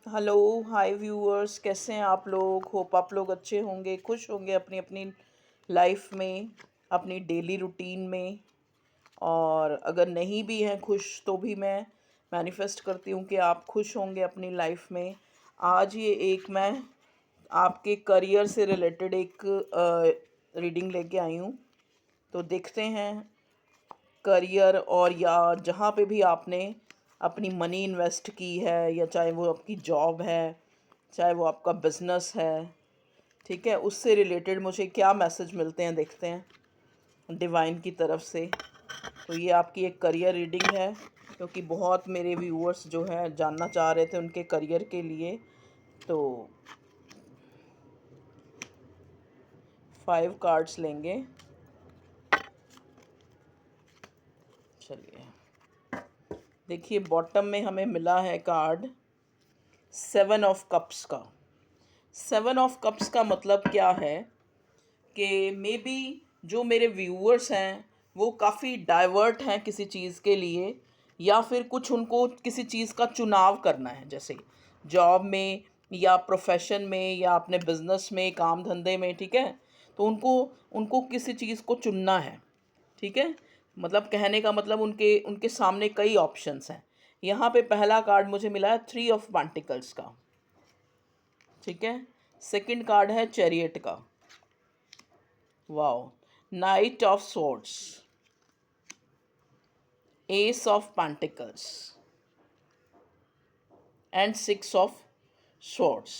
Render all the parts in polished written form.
Hello, हाय viewers, कैसे हैं आप लोग। होप आप लोग अच्छे होंगे, खुश होंगे अपनी अपनी लाइफ में, अपनी डेली रूटीन में। और अगर नहीं भी हैं खुश तो भी मैं मैनिफेस्ट करती हूँ कि आप खुश होंगे अपनी लाइफ में। आज ये एक मैं आपके करियर से रिलेटेड एक रीडिंग लेके आई हूँ। तो देखते हैं करियर और या जहाँ पे भी आपने अपनी मनी इन्वेस्ट की है, या चाहे वो आपकी जॉब है, चाहे वो आपका बिजनेस है, ठीक है, उससे रिलेटेड मुझे क्या मैसेज मिलते हैं देखते हैं डिवाइन की तरफ से। तो ये आपकी एक करियर रीडिंग है, क्योंकि बहुत मेरे व्यूअर्स जो हैं जानना चाह रहे थे उनके करियर के लिए। तो 5 कार्ड्स लेंगे। चलिए, देखिए बॉटम में हमें मिला है कार्ड 7 ऑफ कप्स का। 7 ऑफ कप्स का मतलब क्या है कि मे बी जो मेरे व्यूअर्स हैं वो काफ़ी डाइवर्ट हैं किसी चीज़ के लिए, या फिर कुछ उनको किसी चीज़ का चुनाव करना है, जैसे जॉब में या प्रोफेशन में या अपने बिजनेस में, काम धंधे में, ठीक है। तो उनको उनको किसी चीज़ को चुनना है, ठीक है। मतलब कहने का मतलब उनके उनके सामने कई ऑप्शंस हैं। यहाँ पे पहला कार्ड मुझे मिला है 3 ऑफ पेंटिकल्स का, ठीक है। सेकंड कार्ड है चैरियट का, wow. Night of swords, S of pentacles and 6 of swords.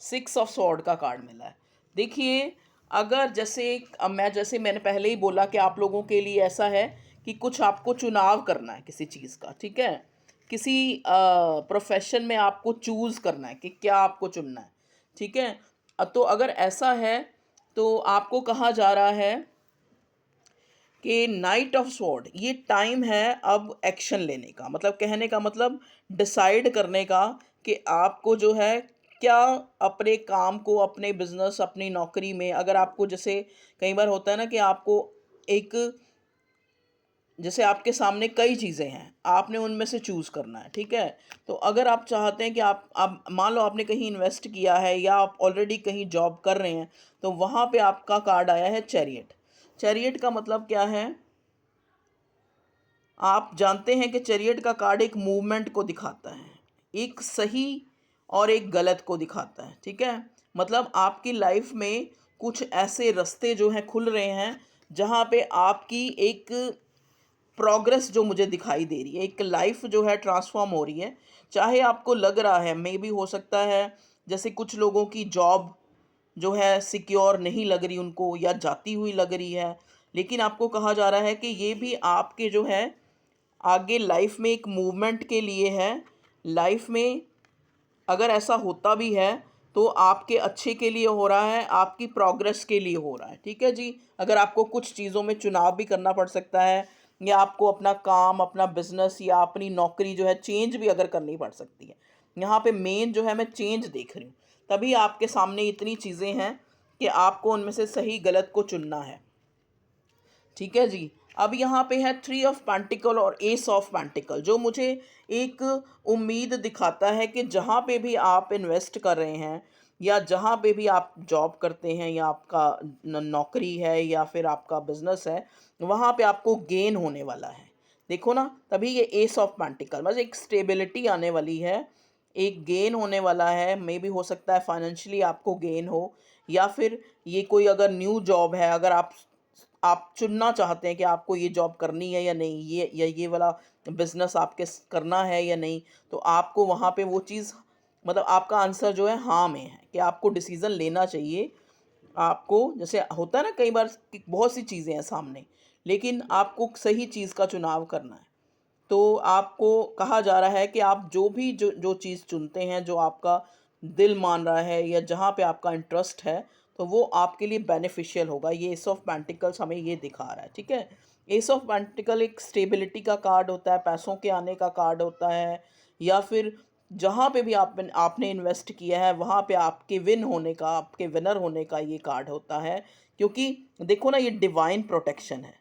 6 of sword का कार्ड मिला है। देखिए, अगर जैसे जैसे मैंने पहले ही बोला कि आप लोगों के लिए ऐसा है कि कुछ आपको चुनाव करना है किसी चीज़ का, ठीक है। किसी प्रोफेशन में आपको चूज़ करना है कि क्या आपको चुनना है, ठीक है। तो अगर ऐसा है तो आपको कहा जा रहा है कि नाइट ऑफ स्वॉर्ड ये टाइम है अब एक्शन लेने का, मतलब कहने का मतलब डिसाइड करने का कि आपको जो है क्या अपने काम को, अपने बिजनेस, अपनी नौकरी में, अगर आपको जैसे कई बार होता है ना कि आपको एक, जैसे आपके सामने कई चीज़ें हैं, आपने उनमें से चूज़ करना है, ठीक है। तो अगर आप चाहते हैं कि आप मान लो आपने कहीं इन्वेस्ट किया है या आप ऑलरेडी कहीं जॉब कर रहे हैं, तो वहाँ पे आपका कार्ड आया है चैरियट। चैरियट का मतलब क्या है, आप जानते हैं कि चैरियट का कार्ड एक मूवमेंट को दिखाता है, एक सही और एक गलत को दिखाता है, ठीक है। मतलब आपकी लाइफ में कुछ ऐसे रास्ते जो हैं खुल रहे हैं जहाँ पे आपकी एक प्रोग्रेस जो मुझे दिखाई दे रही है, एक लाइफ जो है ट्रांसफॉर्म हो रही है। चाहे आपको लग रहा है, मे बी हो सकता है जैसे कुछ लोगों की जॉब जो है सिक्योर नहीं लग रही उनको, या जाती हुई लग रही है, लेकिन आपको कहा जा रहा है कि ये भी आपके जो है आगे लाइफ में एक मूवमेंट के लिए है। लाइफ में अगर ऐसा होता भी है तो आपके अच्छे के लिए हो रहा है, आपकी प्रोग्रेस के लिए हो रहा है, ठीक है जी। अगर आपको कुछ चीज़ों में चुनाव भी करना पड़ सकता है, या आपको अपना काम, अपना बिजनेस या अपनी नौकरी जो है चेंज भी अगर करनी पड़ सकती है, यहाँ पे मेन जो है मैं चेंज देख रही हूँ। तभी आपके सामने इतनी चीज़ें हैं कि आपको उनमें से सही गलत को चुनना है, ठीक है जी। अब यहाँ पे है 3 ऑफ पेंटिकल और एस ऑफ पेंटिकल, जो मुझे एक उम्मीद दिखाता है कि जहाँ पे भी आप इन्वेस्ट कर रहे हैं, या जहाँ पे भी आप जॉब करते हैं, या आपका नौकरी है, या फिर आपका बिजनेस है, वहाँ पे आपको गेन होने वाला है। देखो ना, तभी ये एस ऑफ पेंटिकल मतलब एक स्टेबिलिटी आने वाली है, एक गेन होने वाला है। मे भी हो सकता है फाइनेंशियली आपको गेन हो, या फिर ये कोई अगर न्यू जॉब है, अगर आप चुनना चाहते हैं कि आपको ये जॉब करनी है या नहीं, ये या ये वाला बिजनेस आपके करना है या नहीं, तो आपको वहाँ पे वो चीज़, मतलब आपका आंसर जो है हाँ में है कि आपको डिसीज़न लेना चाहिए। आपको जैसे होता है ना कई बार कि बहुत सी चीज़ें हैं सामने, लेकिन आपको सही चीज़ का चुनाव करना है। तो आपको कहा जा रहा है कि आप जो भी जो जो चीज़ चुनते हैं, जो आपका दिल मान रहा है या जहाँ पे आपका इंटरेस्ट है, तो वो आपके लिए बेनिफिशियल होगा। ये एस ऑफ पेंटिकल्स हमें ये दिखा रहा है, ठीक है। एस ऑफ पेंटिकल एक स्टेबिलिटी का कार्ड होता है, पैसों के आने का कार्ड होता है, या फिर जहाँ पे भी आपने इन्वेस्ट किया है वहाँ पे आपके विन होने का, आपके विनर होने का ये कार्ड होता है। क्योंकि देखो ना, ये डिवाइन प्रोटेक्शन है,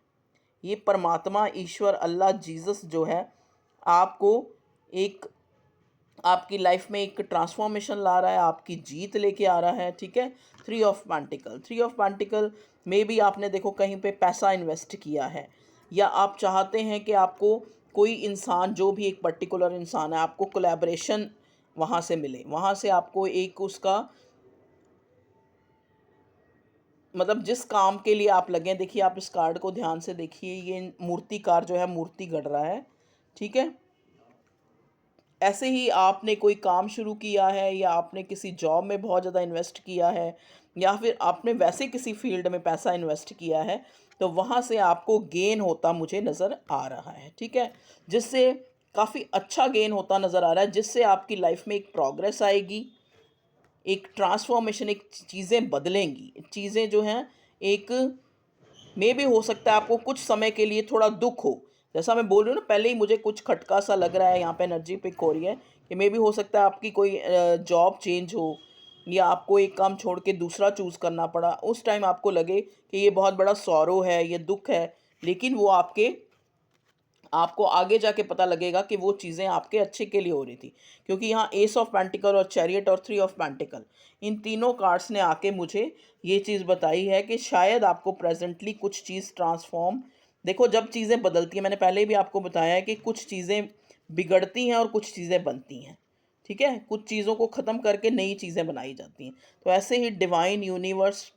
ये परमात्मा, ईश्वर, अल्लाह, जीसस जो है आपको एक आपकी लाइफ में एक ट्रांसफॉर्मेशन ला रहा है, आपकी जीत लेके आ रहा है, ठीक है। Three of pentacle, three of pentacle में भी आपने देखो कहीं पे पैसा इन्वेस्ट किया है, या आप चाहते हैं कि आपको कोई इंसान, जो भी एक पर्टिकुलर इंसान है, आपको कोलैबोरेशन वहाँ से मिले, वहाँ से आपको एक उसका मतलब जिस काम के लिए आप लगे हैं, देखिए आप इस कार्ड को ध्यान से देखिए, ये मूर्तिकार जो है मूर्ति गढ़ रहा है, ठीक है। ऐसे ही आपने कोई काम शुरू किया है, या आपने किसी जॉब में बहुत ज़्यादा इन्वेस्ट किया है, या फिर आपने वैसे किसी फील्ड में पैसा इन्वेस्ट किया है, तो वहाँ से आपको गेन होता मुझे नज़र आ रहा है, ठीक है। जिससे काफ़ी अच्छा गेन होता नज़र आ रहा है, जिससे आपकी लाइफ में एक प्रोग्रेस आएगी, एक ट्रांसफॉर्मेशन, एक चीज़ें बदलेंगी, चीज़ें जो हैं एक मे भी हो सकता है आपको कुछ समय के लिए थोड़ा दुख हो। जैसा मैं बोल रही हूँ ना, पहले ही मुझे कुछ खटका सा लग रहा है, यहाँ पे एनर्जी पिक हो रही है कि मे भी हो सकता है आपकी कोई जॉब चेंज हो, या आपको एक काम छोड़ के दूसरा चूज़ करना पड़ा। उस टाइम आपको लगे कि ये बहुत बड़ा सॉरो है, ये दुख है, लेकिन वो आपको आगे जाके पता लगेगा कि वो चीज़ें आपके अच्छे के लिए हो रही थी, क्योंकि यहाँ एस ऑफ पेंटिकल और चैरियट और थ्री ऑफ पेंटिकल, इन तीनों कार्ड्स ने आके मुझे ये चीज़ बताई है कि शायद आपको प्रेजेंटली कुछ चीज़ ट्रांसफॉर्म, देखो जब चीज़ें बदलती हैं, मैंने पहले भी आपको बताया है कि कुछ चीज़ें बिगड़ती हैं और कुछ चीज़ें बनती हैं, ठीक है। कुछ चीज़ों को ख़त्म करके नई चीज़ें बनाई जाती हैं। तो ऐसे ही डिवाइन यूनिवर्स,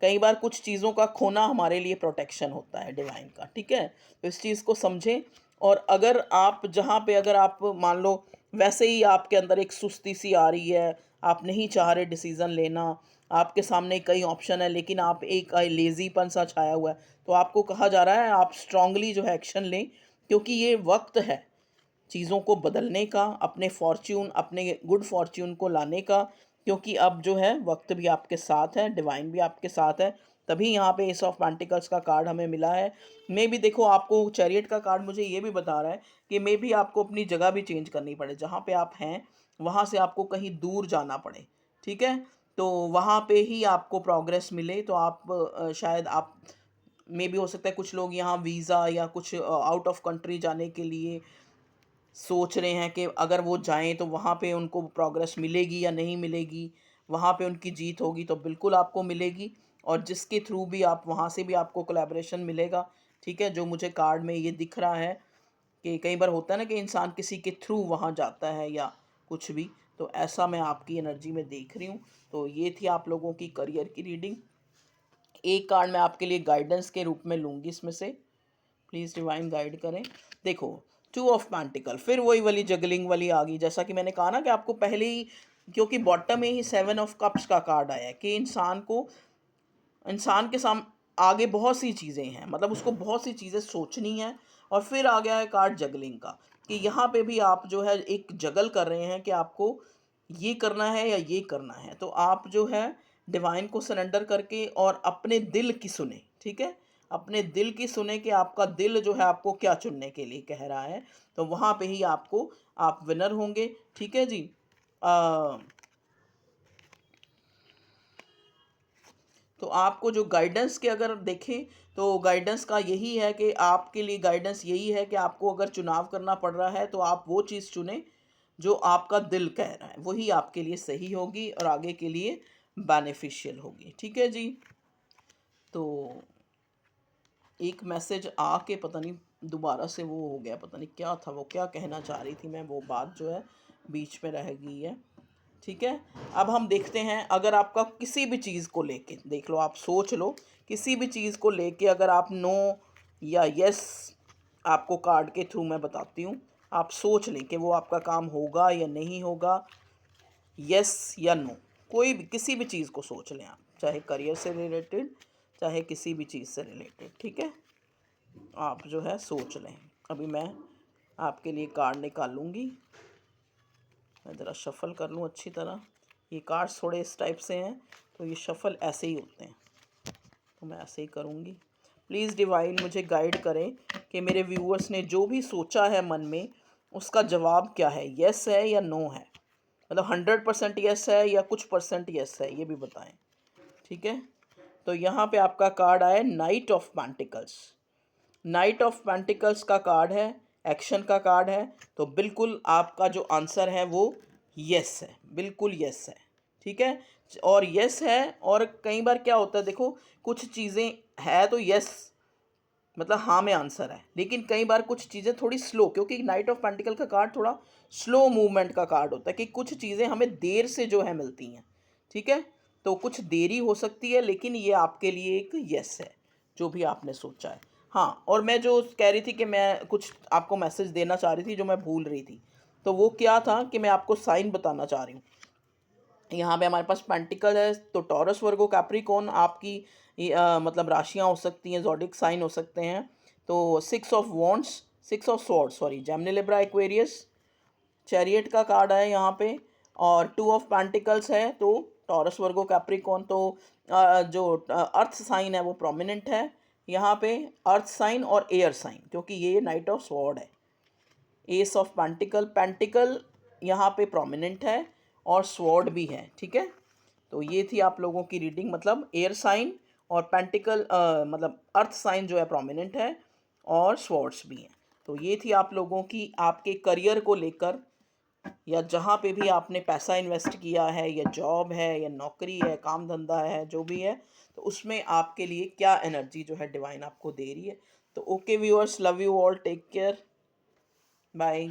कई बार कुछ चीज़ों का खोना हमारे लिए प्रोटेक्शन होता है डिवाइन का, ठीक है। तो इस चीज़ को समझें। और अगर आप जहाँ पे, अगर आप मान लो वैसे ही आपके अंदर एक सुस्ती सी आ रही है, आप नहीं चाह रहे डिसीज़न लेना, आपके सामने कई ऑप्शन है, लेकिन आप एक लेज़ीपन सा छाया हुआ है, तो आपको कहा जा रहा है आप स्ट्रांगली जो है एक्शन लें, क्योंकि ये वक्त है चीज़ों को बदलने का, अपने फॉर्च्यून, अपने गुड फॉर्च्यून को लाने का, क्योंकि अब जो है वक्त भी आपके साथ है, डिवाइन भी आपके साथ है। तभी यहाँ पे एस ऑफ पेंटिकल्स का कार्ड हमें मिला है। मे भी देखो आपको चैरियट का कार्ड मुझे ये भी बता रहा है कि मे भी आपको अपनी जगह भी चेंज करनी पड़े, जहाँ पे आप हैं वहाँ से आपको कहीं दूर जाना पड़े, ठीक है। तो वहाँ पे ही आपको प्रोग्रेस मिले, तो आप शायद आप मे भी हो सकता है कुछ लोग यहाँ वीज़ा या कुछ आउट ऑफ कंट्री जाने के लिए सोच रहे हैं कि अगर वो जाएँ तो वहाँ पे उनको प्रोग्रेस मिलेगी या नहीं मिलेगी, वहाँ पे उनकी जीत होगी तो बिल्कुल आपको मिलेगी, और जिसके थ्रू भी आप, वहाँ से भी आपको कोलैबोरेशन मिलेगा, ठीक है। जो मुझे कार्ड में ये दिख रहा है कि कई बार होता है ना कि इंसान किसी के थ्रू वहाँ जाता है या कुछ भी, तो ऐसा मैं आपकी एनर्जी में देख रही हूँ। तो ये थी आप लोगों की करियर की रीडिंग। एक कार्ड मैं आपके लिए गाइडेंस के रूप में लूँगी इसमें से, प्लीज़ डिवाइन गाइड करें। देखो टू ऑफ पेंटिकल, फिर वही वाली जगलिंग वाली आ गई, जैसा कि मैंने कहा ना कि आपको पहले ही, क्योंकि बॉटम में ही सेवन ऑफ कप्स का कार्ड आया है कि इंसान के साम आगे बहुत सी चीज़ें हैं, मतलब उसको बहुत सी चीज़ें सोचनी है। और फिर आ गया है कार्ड जगलिंग का, कि यहाँ पे भी आप जो है एक जगल कर रहे हैं कि आपको ये करना है या ये करना है। तो आप जो है डिवाइन को सरेंडर करके और अपने दिल की सुने, ठीक है। अपने दिल की सुने कि आपका दिल जो है आपको क्या चुनने के लिए कह रहा है, तो वहाँ पे ही आपको, आप विनर होंगे, ठीक है जी। तो आपको जो गाइडेंस के अगर देखें, तो गाइडेंस का यही है कि आपके लिए गाइडेंस यही है कि आपको अगर चुनाव करना पड़ रहा है तो आप वो चीज़ चुनें जो आपका दिल कह रहा है, वही आपके लिए सही होगी और आगे के लिए बेनिफिशियल होगी, ठीक है जी। तो एक मैसेज आके पता नहीं दोबारा से वो हो गया, पता नहीं क्या था, वो क्या कहना चाह रही थी मैं, वो बात जो है बीच में रह गई है, ठीक है। अब हम देखते हैं, अगर आपका किसी भी चीज़ को लेके, देख लो आप सोच लो, किसी भी चीज़ को लेके अगर आप नो या यस, आपको कार्ड के थ्रू मैं बताती हूँ, आप सोच लें कि वो आपका काम होगा या नहीं होगा, यस या नो, कोई भी किसी भी चीज़ को सोच लें आप, चाहे करियर से रिलेटेड, चाहे किसी भी चीज़ से रिलेटेड, ठीक है। आप जो है सोच लें। अभी मैं आपके लिए कार्ड निकालूंगी, मैं ज़रा शफ़ल कर लूँ अच्छी तरह। ये कार्ड्स थोड़े इस टाइप से हैं, तो ये शफ़ल ऐसे ही होते हैं, तो मैं ऐसे ही करूँगी। प्लीज़ डिवाइन मुझे गाइड करें कि मेरे व्यूअर्स ने जो भी सोचा है मन में, उसका जवाब क्या है, येस है या नो है, मतलब 100% येस है या कुछ परसेंट येस है, ये भी बताएं, ठीक है। तो यहाँ पे आपका कार्ड आया night of pentacles. Night of pentacles का कार्ड है एक्शन का कार्ड है, तो बिल्कुल आपका जो आंसर है वो यस है, बिल्कुल यस है। ठीक है, और यस है। और कई बार क्या होता है, देखो कुछ चीज़ें है तो यस मतलब हाँ में आंसर है, लेकिन कई बार कुछ चीज़ें थोड़ी स्लो, क्योंकि नाइट ऑफ पेंटिकल का कार्ड थोड़ा स्लो मूवमेंट का कार्ड होता है कि कुछ चीज़ें हमें देर से जो है मिलती हैं। ठीक है, तो कुछ देरी हो सकती है, लेकिन ये आपके लिए एक यस है जो भी आपने सोचा है। हाँ, और मैं जो कह रही थी कि मैं कुछ आपको मैसेज देना चाह रही थी जो मैं भूल रही थी, तो वो क्या था कि मैं आपको साइन बताना चाह रही हूँ। यहाँ पे हमारे पास पेंटिकल है, तो टॉरस, वर्गो, कैप्रिकॉर्न आपकी मतलब राशियाँ हो सकती हैं, ज़ोडिक साइन हो सकते हैं। तो 6 of wands, 6 of swords sorry, Gemini, Libra, Aquarius, chariot का कार्ड है यहाँ पे, और 2 ऑफ पेंटिकल्स है, तो टॉरस, वर्गो, कैप्रिकॉर्न। तो जो अर्थ साइन है वो प्रोमिनेंट है यहाँ पे, अर्थ साइन और एयर साइन, क्योंकि ये नाइट ऑफ स्वॉर्ड है। एस ऑफ पेंटिकल, पेंटिकल यहाँ पे प्रोमिनेंट है और स्वॉर्ड भी है। ठीक है, तो ये थी आप लोगों की रीडिंग, मतलब एयर साइन और पेंटिकल मतलब अर्थ साइन जो है प्रोमिनेंट है और स्वॉर्ड्स भी हैं। तो ये थी आप लोगों की आपके करियर को लेकर, या जहाँ पे भी आपने पैसा इन्वेस्ट किया है, या जॉब है या नौकरी है, काम धंधा है, जो भी है, तो उसमें आपके लिए क्या एनर्जी जो है डिवाइन आपको दे रही है। तो okay viewers, love you all, take care, bye.